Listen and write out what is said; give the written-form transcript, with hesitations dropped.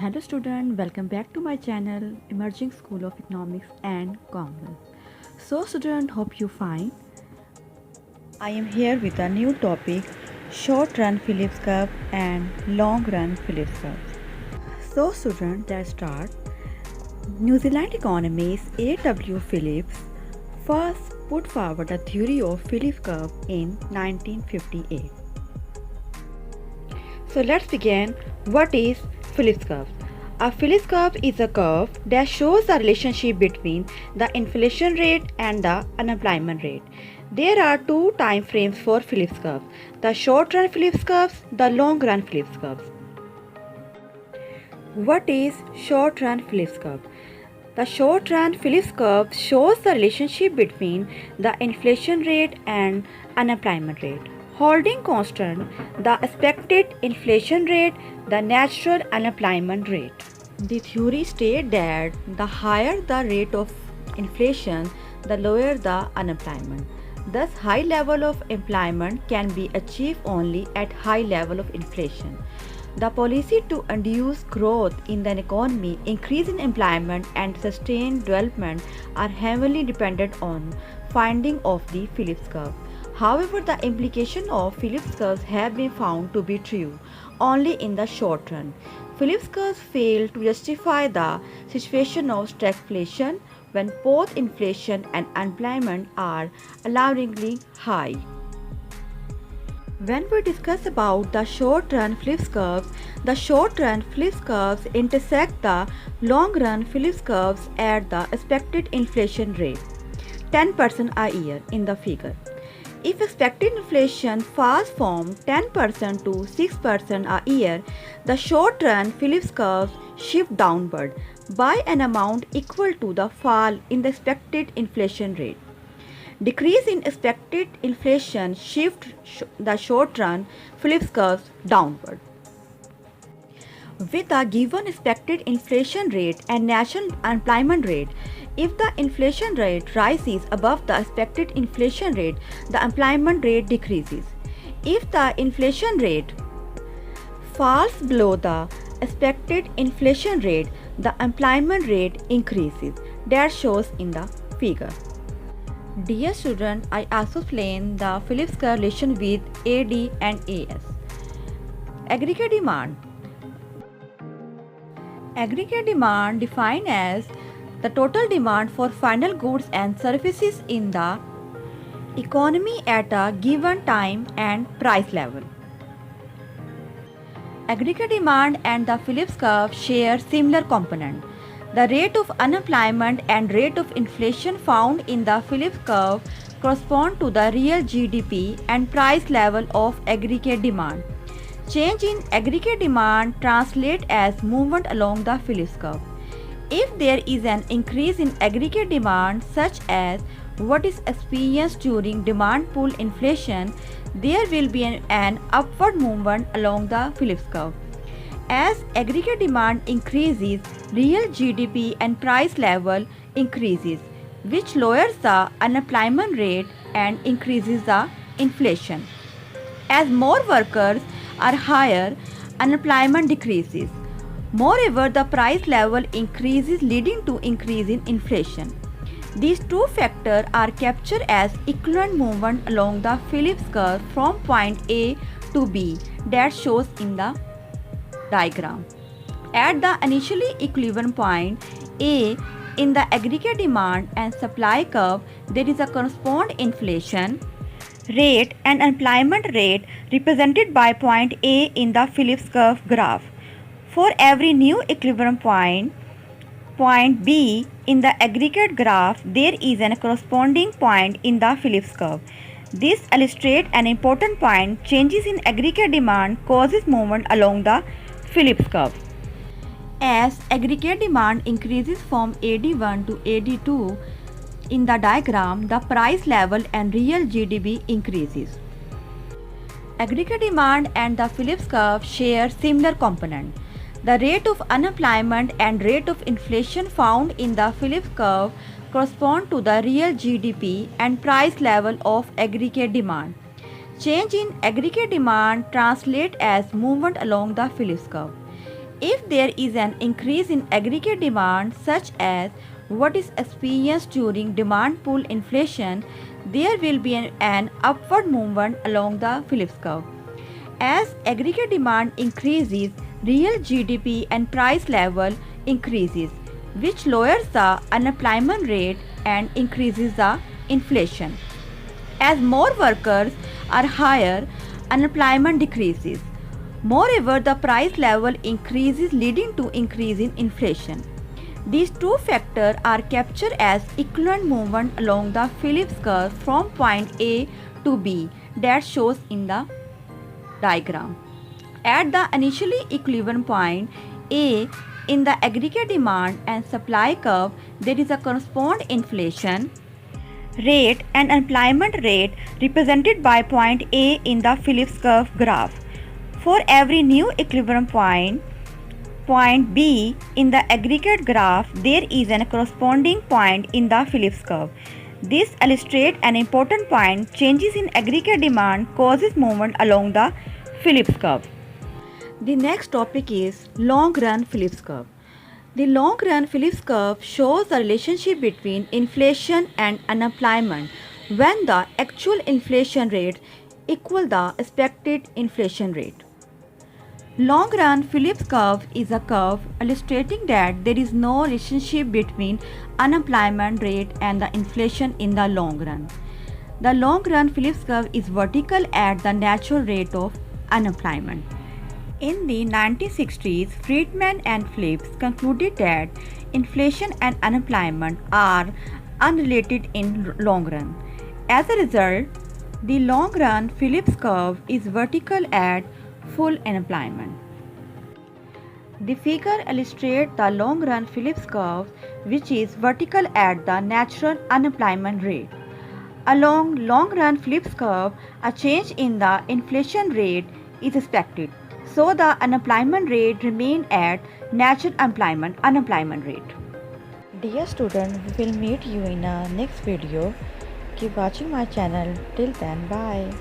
Hello student, welcome back to my channel Emerging School of Economics and Commerce. So student, hope you fine. I am here with a new topic, short run Phillips curve and long run Phillips curve. So student, let's start. New Zealand economist A.W. Phillips first put forward the theory of Phillips curve in 1958. So let's begin. What is Phillips curve? A Phillips curve is a curve that shows the relationship between the inflation rate and the unemployment rate. There are two time frames for Phillips curves: the short run Phillips curves, the long run Phillips curves. What is short run Phillips curve? The short run Phillips curve shows the relationship between the inflation rate and unemployment rate, holding constant the expected inflation rate, the natural unemployment rate. The theory states that the higher the rate of inflation, the lower the unemployment. Thus, high level of employment can be achieved only at high level of inflation. The policy to induce growth in the economy, increase in employment and sustain development are heavily dependent on finding of the Phillips curve. However, the implication of Phillips curves have been found to be true only in the short run. Phillips curves fail to justify the situation of stagflation when both inflation and unemployment are alarmingly high. When we discuss about the short-run Phillips curves, the short-run Phillips curves intersect the long-run Phillips curves at the expected inflation rate, 10% a year in the figure. If expected inflation falls from 10% to 6% a year, the short-run Phillips curves shift downward by an amount equal to the fall in the expected inflation rate. Decrease in expected inflation shifts the short-run Phillips curves downward. With a given expected inflation rate and national unemployment rate, if the inflation rate rises above the expected inflation rate, the employment rate decreases. If the inflation rate falls below the expected inflation rate, the employment rate increases. That shows in the figure. Dear student, I also explain the Phillips curve relation with AD and AS. Aggregate demand. Aggregate demand defined as the total demand for final goods and services in the economy at a given time and price level. Aggregate demand and the Phillips curve share similar components. The rate of unemployment and rate of inflation found in the Phillips curve correspond to the real GDP and price level of aggregate demand. Change in aggregate demand translates as movement along the Phillips curve. If there is an increase in aggregate demand, such as what is experienced during demand pull inflation, there will be an upward movement along the Phillips curve. As aggregate demand increases, real GDP and price level increases, which lowers the unemployment rate and increases the inflation. As more workers are hired, unemployment decreases. Moreover, the price level increases, leading to increase in inflation. These two factors are captured as equivalent movement along the Phillips curve from point A to B that shows in the diagram. At the initially equilibrium point A in the aggregate demand and supply curve, there is a corresponding inflation rate and employment rate represented by point A in the Phillips curve graph. For every new equilibrium point, point B in the aggregate graph, there is a corresponding point in the Phillips curve. This illustrates an important point: changes in aggregate demand causes movement along the Phillips curve. As aggregate demand increases from AD1 to AD2 in the diagram, the price level and real GDP increases. Aggregate demand and the Phillips curve share similar components. The rate of unemployment and rate of inflation found in the Phillips curve correspond to the real GDP and price level of aggregate demand. Change in aggregate demand translates as movement along the Phillips curve. If there is an increase in aggregate demand, such as what is experienced during demand pull inflation, there will be an upward movement along the Phillips curve. As aggregate demand increases, real GDP and price level increases, which lowers the unemployment rate and increases the inflation. As more workers are hired, unemployment decreases. Moreover, the price level increases, leading to increase in inflation. These two factors are captured as equivalent movement along the Phillips curve from point A to B that shows in the diagram. At the initially equilibrium point A in the aggregate demand and supply curve, there is a corresponding inflation rate and unemployment rate represented by point A in the Phillips curve graph. For every new equilibrium point, point B in the aggregate graph, there is a corresponding point in the Phillips curve. This illustrates an important point: changes in aggregate demand causes movement along the Phillips curve. The next topic is long run Phillips curve. The long run Phillips curve shows the relationship between inflation and unemployment when the actual inflation rate equals the expected inflation rate. Long run Phillips curve is a curve illustrating that there is no relationship between unemployment rate and the inflation in the long run. The long run Phillips curve is vertical at the natural rate of unemployment. In the 1960s, Friedman and Phillips concluded that inflation and unemployment are unrelated in long run. As a result, the long run Phillips curve is vertical at full unemployment. The figure illustrates the long run Phillips curve, which is vertical at the natural unemployment rate. Along long run Phillips curve, a change in the inflation rate is expected, so the unemployment rate remains at natural unemployment rate. Dear student, we will meet you in a next video. Keep watching my channel. Till then, bye.